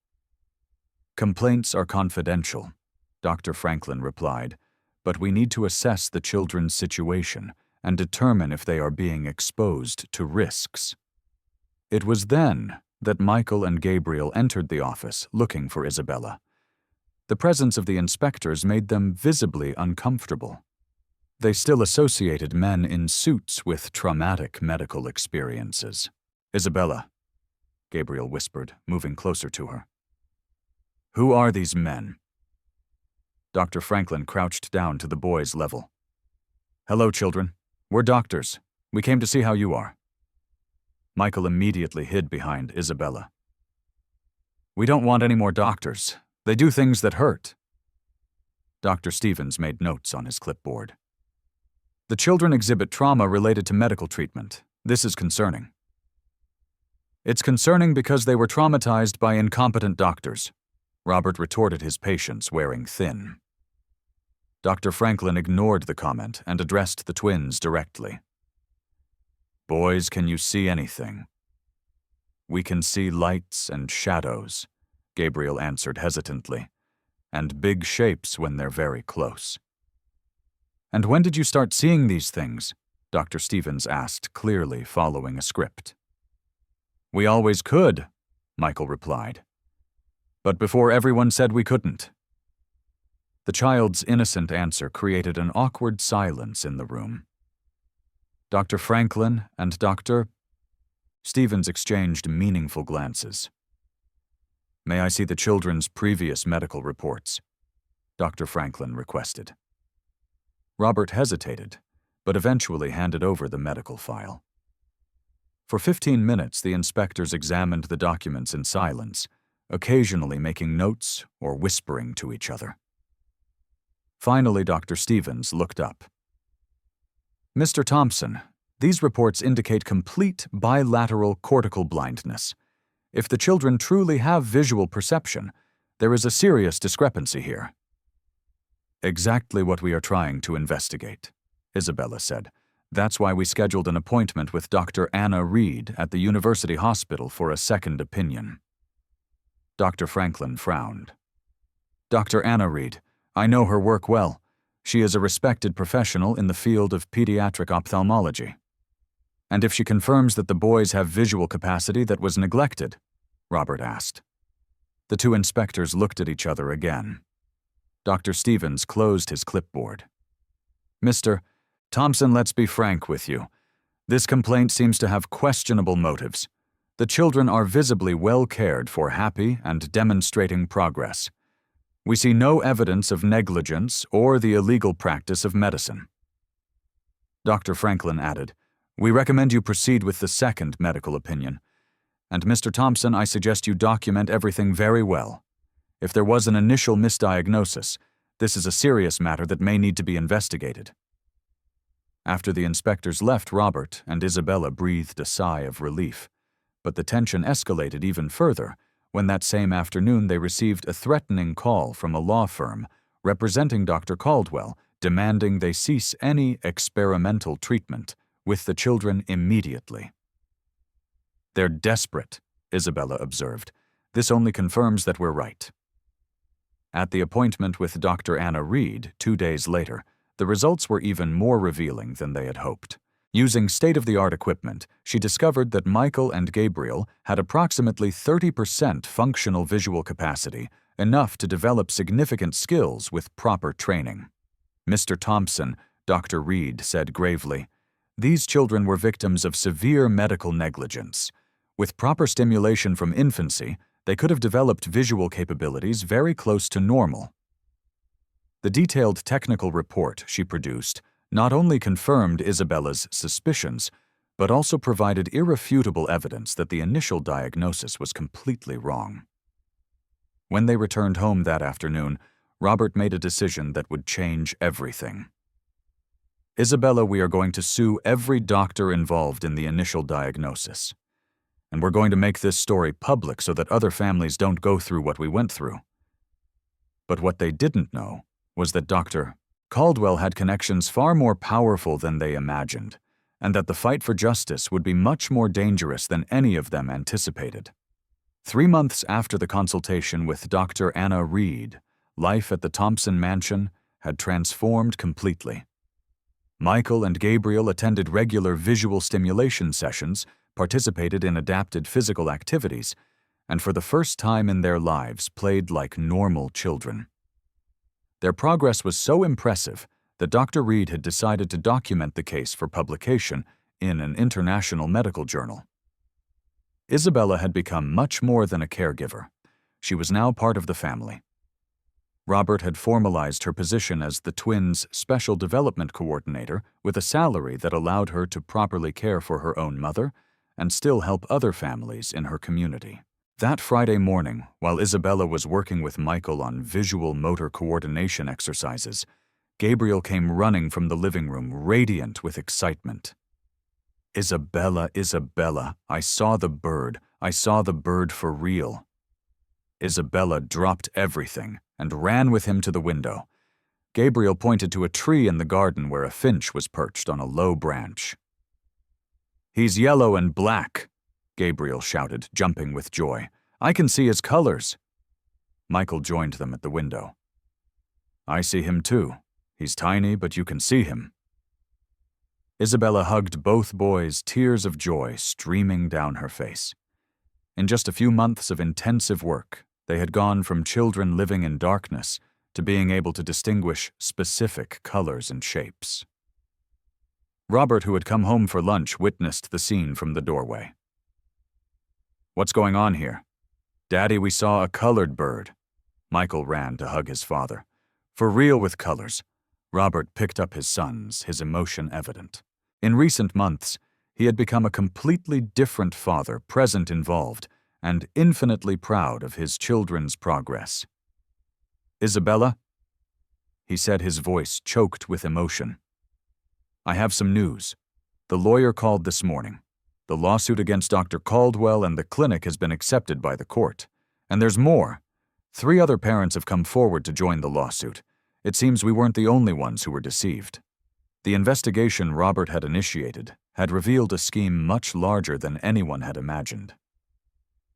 "Complaints are confidential," Dr. Franklin replied, "but we need to assess the children's situation and determine if they are being exposed to risks." It was then that Michael and Gabriel entered the office looking for Isabella. The presence of the inspectors made them visibly uncomfortable. They still associated men in suits with traumatic medical experiences. "Isabella," Gabriel whispered, moving closer to her. "Who are these men?" Dr. Franklin crouched down to the boys' level. "Hello, children. We're doctors. We came to see how you are." Michael immediately hid behind Isabella. "We don't want any more doctors. They do things that hurt." Dr. Stevens made notes on his clipboard. "The children exhibit trauma related to medical treatment. This is concerning." "It's concerning because they were traumatized by incompetent doctors," Robert retorted, his patience wearing thin. Dr. Franklin ignored the comment and addressed the twins directly. "Boys, can you see anything?" "We can see lights and shadows," Gabriel answered hesitantly, "and big shapes when they're very close." "And when did you start seeing these things?" Dr. Stevens asked, clearly following a script. "We always could," Michael replied. "But before everyone said we couldn't." The child's innocent answer created an awkward silence in the room. Dr. Franklin and Dr. Stevens exchanged meaningful glances. "May I see the children's previous medical reports?" Dr. Franklin requested. Robert hesitated, but eventually handed over the medical file. For 15 minutes, the inspectors examined the documents in silence, occasionally making notes or whispering to each other. Finally, Dr. Stevens looked up. "Mr. Thompson, these reports indicate complete bilateral cortical blindness. If the children truly have visual perception, there is a serious discrepancy here." "Exactly what we are trying to investigate," Isabella said. "That's why we scheduled an appointment with Dr. Anna Reed at the University Hospital for a second opinion." Dr. Franklin frowned. "Dr. Anna Reed, I know her work well. She is a respected professional in the field of pediatric ophthalmology." "And if she confirms that the boys have visual capacity that was neglected?" Robert asked. The two inspectors looked at each other again. Dr. Stevens closed his clipboard. "Mr. Thompson, let's be frank with you. This complaint seems to have questionable motives. The children are visibly well cared for, happy, and demonstrating progress. We see no evidence of negligence or the illegal practice of medicine." Dr. Franklin added, "We recommend you proceed with the second medical opinion. And Mr. Thompson, I suggest you document everything very well. If there was an initial misdiagnosis, this is a serious matter that may need to be investigated." After the inspectors left, Robert and Isabella breathed a sigh of relief, but the tension escalated even further when that same afternoon they received a threatening call from a law firm representing Dr. Caldwell, demanding they cease any experimental treatment with the children immediately. "They're desperate," Isabella observed. "This only confirms that we're right." At the appointment with Dr. Anna Reed 2 days later, the results were even more revealing than they had hoped. Using state-of-the-art equipment, she discovered that Michael and Gabriel had approximately 30% functional visual capacity, enough to develop significant skills with proper training. "Mr. Thompson," Dr. Reed said gravely, "these children were victims of severe medical negligence. With proper stimulation from infancy, they could have developed visual capabilities very close to normal." The detailed technical report she produced not only confirmed Isabella's suspicions, but also provided irrefutable evidence that the initial diagnosis was completely wrong. When they returned home that afternoon, Robert made a decision that would change everything. "Isabella, we are going to sue every doctor involved in the initial diagnosis. And we're going to make this story public so that other families don't go through what we went through." But what they didn't know was that Dr. Caldwell had connections far more powerful than they imagined, and that the fight for justice would be much more dangerous than any of them anticipated. 3 months after the consultation with Dr. Anna Reed, life at the Thompson mansion had transformed completely. Michael and Gabriel attended regular visual stimulation sessions, participated in adapted physical activities, and for the first time in their lives played like normal children. Their progress was so impressive that Dr. Reed had decided to document the case for publication in an international medical journal. Isabella had become much more than a caregiver. She was now part of the family. Robert had formalized her position as the twins' special development coordinator with a salary that allowed her to properly care for her own mother and still help other families in her community. That Friday morning, while Isabella was working with Michael on visual motor coordination exercises, Gabriel came running from the living room, radiant with excitement. "Isabella, Isabella, I saw the bird. I saw the bird for real." Isabella dropped everything and ran with him to the window. Gabriel pointed to a tree in the garden where a finch was perched on a low branch. "He's yellow and black," Gabriel shouted, jumping with joy. "I can see his colors." Michael joined them at the window. "I see him too. He's tiny, but you can see him." Isabella hugged both boys, tears of joy streaming down her face. In just a few months of intensive work, they had gone from children living in darkness to being able to distinguish specific colors and shapes. Robert, who had come home for lunch, witnessed the scene from the doorway. "What's going on here?" "Daddy, we saw a colored bird." Michael ran to hug his father. "For real with colors." Robert picked up his sons, his emotion evident. In recent months, he had become a completely different father, present, involved, and infinitely proud of his children's progress. "Isabella?" he said, his voice choked with emotion. "I have some news. The lawyer called this morning. The lawsuit against Dr. Caldwell and the clinic has been accepted by the court. And there's more. 3 other parents have come forward to join the lawsuit. It seems we weren't the only ones who were deceived." The investigation Robert had initiated had revealed a scheme much larger than anyone had imagined.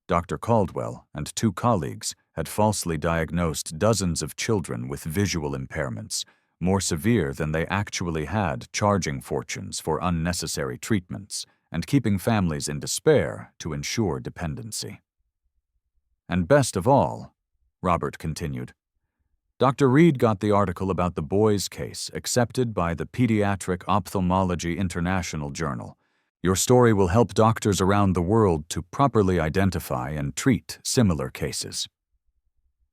Dr. Caldwell and 2 colleagues had falsely diagnosed dozens of children with visual impairments, more severe than they actually had, charging fortunes for unnecessary treatments and keeping families in despair to ensure dependency. "And best of all," Robert continued, "Dr. Reed got the article about the boys' case accepted by the Pediatric Ophthalmology International Journal. Your story will help doctors around the world to properly identify and treat similar cases."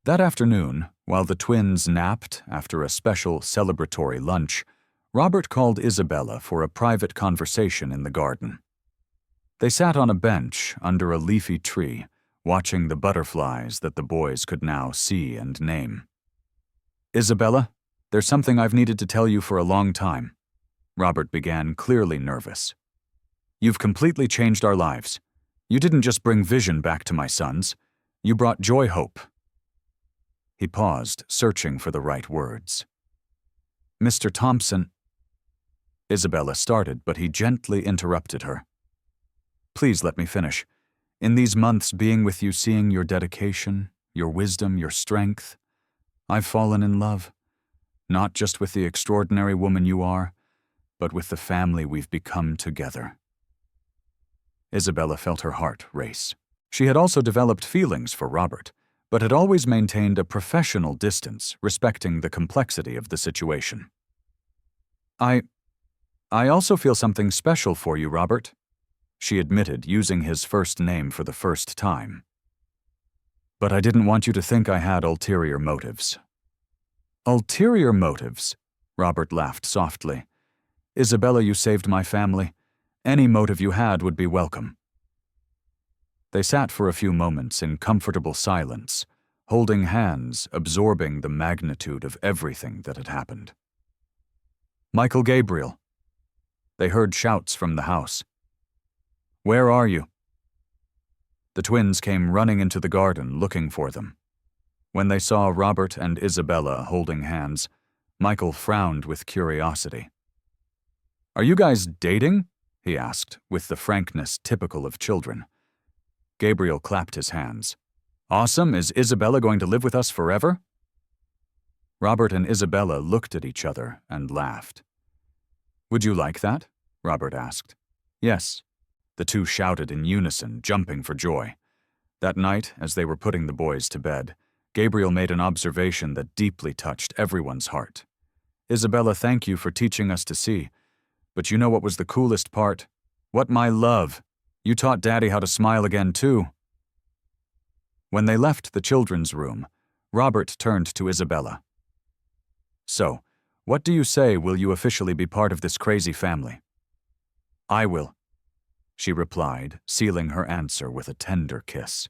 That afternoon, while the twins napped after a special celebratory lunch, Robert called Isabella for a private conversation in the garden. They sat on a bench under a leafy tree, watching the butterflies that the boys could now see and name. "Isabella, there's something I've needed to tell you for a long time," Robert began, clearly nervous. "You've completely changed our lives. You didn't just bring vision back to my sons. You brought joy, hope." He paused, searching for the right words. Mr. Thompson. Isabella started, but he gently interrupted her. Please let me finish. In these months being with you, seeing your dedication, your wisdom, your strength, I've fallen in love, not just with the extraordinary woman you are, but with the family we've become together. Isabella felt her heart race. She had also developed feelings for Robert, but had always maintained a professional distance, respecting the complexity of the situation. I also feel something special for you, Robert, she admitted, using his first name for the first time. But I didn't want you to think I had ulterior motives. Ulterior motives? Robert laughed softly. Isabella, you saved my family. Any motive you had would be welcome. They sat for a few moments in comfortable silence, holding hands, absorbing the magnitude of everything that had happened. Michael Gabriel. They heard shouts from the house. Where are you? The twins came running into the garden looking for them. When they saw Robert and Isabella holding hands, Michael frowned with curiosity. Are you guys dating? He asked, with the frankness typical of children. Gabriel clapped his hands. Awesome, is Isabella going to live with us forever? Robert and Isabella looked at each other and laughed. Would you like that? Robert asked. Yes. The two shouted in unison, jumping for joy. That night, as they were putting the boys to bed, Gabriel made an observation that deeply touched everyone's heart. Isabella, thank you for teaching us to see. But you know what was the coolest part? What, my love? You taught Daddy how to smile again, too. When they left the children's room, Robert turned to Isabella. So, what do you say, will you officially be part of this crazy family? I will, she replied, sealing her answer with a tender kiss.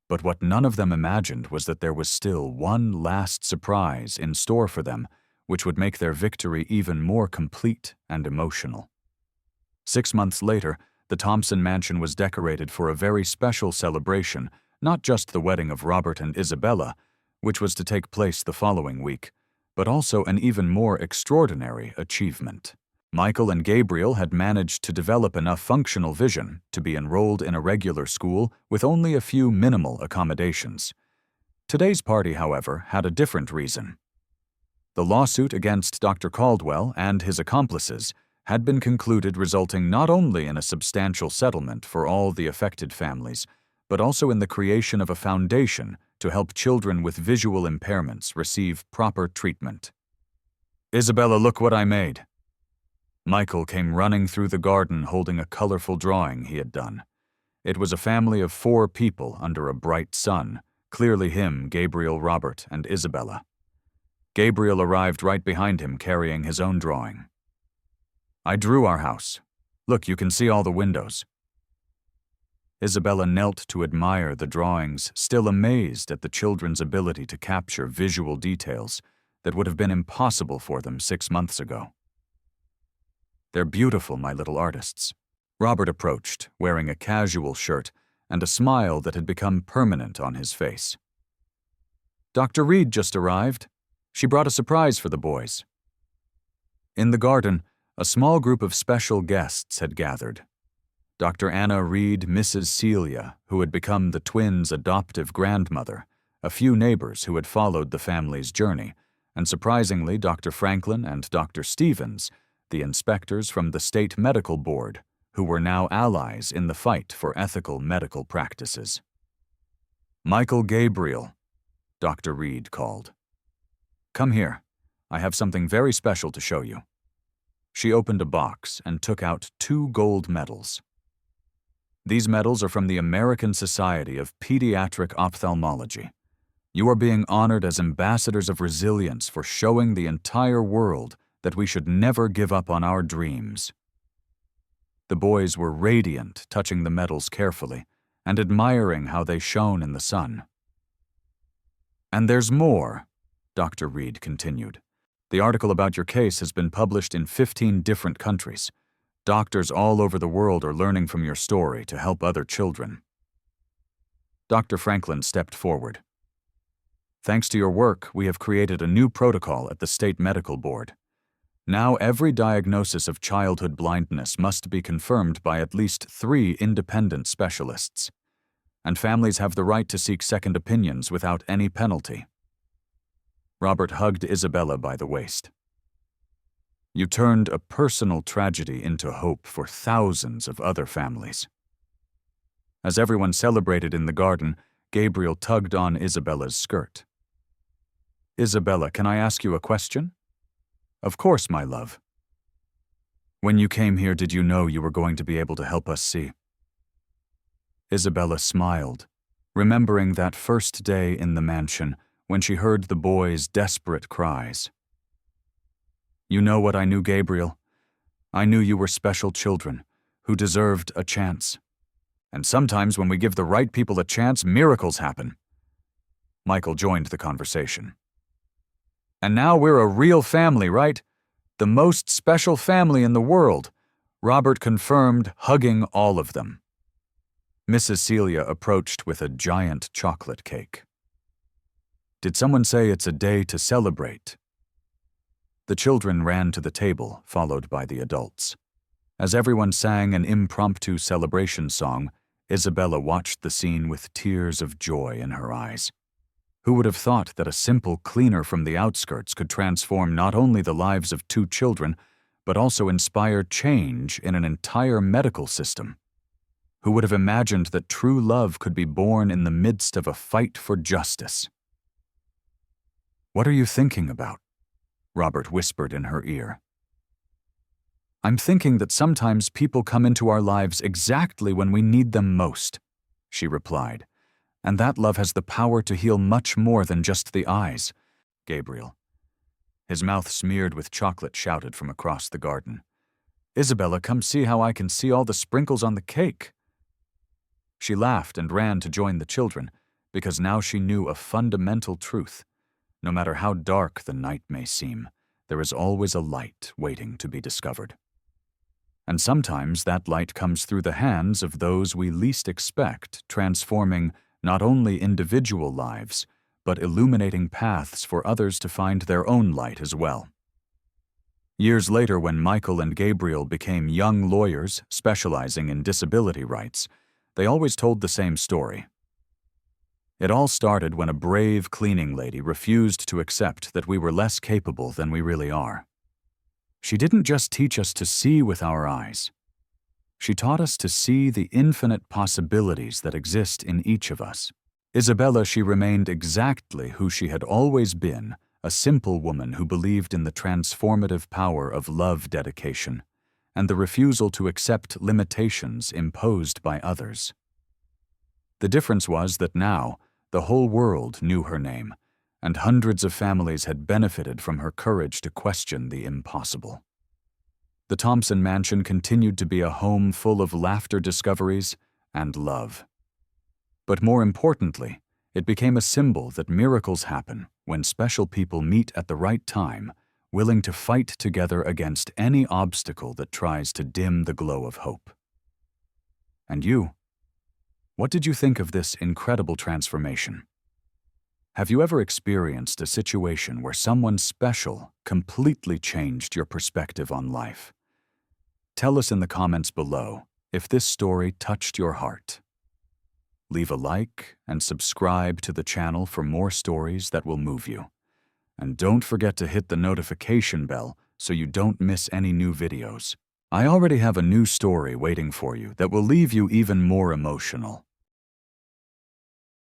But what none of them imagined was that there was still one last surprise in store for them, which would make their victory even more complete and emotional. 6 months later, the Thompson mansion was decorated for a very special celebration, not just the wedding of Robert and Isabella, which was to take place the following week, but also an even more extraordinary achievement. Michael and Gabriel had managed to develop enough functional vision to be enrolled in a regular school with only a few minimal accommodations. Today's party, however, had a different reason. The lawsuit against Dr. Caldwell and his accomplices had been concluded, resulting not only in a substantial settlement for all the affected families, but also in the creation of a foundation to help children with visual impairments receive proper treatment. Isabella, look what I made. Michael came running through the garden holding a colorful drawing he had done. It was a family of 4 people under a bright sun, clearly him, Gabriel, Robert, and Isabella. Gabriel arrived right behind him carrying his own drawing. I drew our house. Look, you can see all the windows. Isabella knelt to admire the drawings, still amazed at the children's ability to capture visual details that would have been impossible for them 6 months ago. They're beautiful, my little artists. Robert approached, wearing a casual shirt and a smile that had become permanent on his face. Dr. Reed just arrived. She brought a surprise for the boys. In the garden, a small group of special guests had gathered. Dr. Anna Reed, Mrs. Celia, who had become the twins' adoptive grandmother, a few neighbors who had followed the family's journey, and surprisingly, Dr. Franklin and Dr. Stevens, the inspectors from the State Medical Board, who were now allies in the fight for ethical medical practices. Michael Gabriel, Dr. Reed called. Come here. I have something very special to show you. She opened a box and took out 2 gold medals. These medals are from the American Society of Pediatric Ophthalmology. You are being honored as ambassadors of resilience for showing the entire world that we should never give up on our dreams. The boys were radiant, touching the medals carefully and admiring how they shone in the sun. And there's more, Dr. Reed continued. The article about your case has been published in 15 different countries. Doctors all over the world are learning from your story to help other children. Dr. Franklin stepped forward. Thanks to your work, we have created a new protocol at the State Medical Board. Now every diagnosis of childhood blindness must be confirmed by at least 3 independent specialists, and families have the right to seek second opinions without any penalty. Robert hugged Isabella by the waist. You turned a personal tragedy into hope for thousands of other families. As everyone celebrated in the garden, Gabriel tugged on Isabella's skirt. Isabella, can I ask you a question? Of course, my love. When you came here, did you know you were going to be able to help us see? Isabella smiled, remembering that first day in the mansion when she heard the boys' desperate cries. You know what I knew, Gabriel? I knew you were special children who deserved a chance. And sometimes when we give the right people a chance, miracles happen. Michael joined the conversation. And now we're a real family, right? The most special family in the world, Robert confirmed, hugging all of them. Mrs. Celia approached with a giant chocolate cake. Did someone say it's a day to celebrate? The children ran to the table, followed by the adults. As everyone sang an impromptu celebration song, Isabella watched the scene with tears of joy in her eyes. Who would have thought that a simple cleaner from the outskirts could transform not only the lives of 2 children, but also inspire change in an entire medical system? Who would have imagined that true love could be born in the midst of a fight for justice? What are you thinking about? Robert whispered in her ear. I'm thinking that sometimes people come into our lives exactly when we need them most, she replied. And that love has the power to heal much more than just the eyes. Gabriel, his mouth smeared with chocolate, shouted from across the garden. Isabella, come see how I can see all the sprinkles on the cake. She laughed and ran to join the children, because now she knew a fundamental truth. No matter how dark the night may seem, there is always a light waiting to be discovered. And sometimes that light comes through the hands of those we least expect, transforming not only individual lives, but illuminating paths for others to find their own light as well. Years later, when Michael and Gabriel became young lawyers specializing in disability rights, they always told the same story. It all started when a brave cleaning lady refused to accept that we were less capable than we really are. She didn't just teach us to see with our eyes. She taught us to see the infinite possibilities that exist in each of us. Isabella, she remained exactly who she had always been, a simple woman who believed in the transformative power of love dedication and the refusal to accept limitations imposed by others. The difference was that now, the whole world knew her name, and hundreds of families had benefited from her courage to question the impossible. The Thompson mansion continued to be a home full of laughter discoveries and love. But more importantly, it became a symbol that miracles happen when special people meet at the right time, willing to fight together against any obstacle that tries to dim the glow of hope. And you? What did you think of this incredible transformation? Have you ever experienced a situation where someone special completely changed your perspective on life? Tell us in the comments below if this story touched your heart. Leave a like and subscribe to the channel for more stories that will move you. And don't forget to hit the notification bell so you don't miss any new videos. I already have a new story waiting for you that will leave you even more emotional.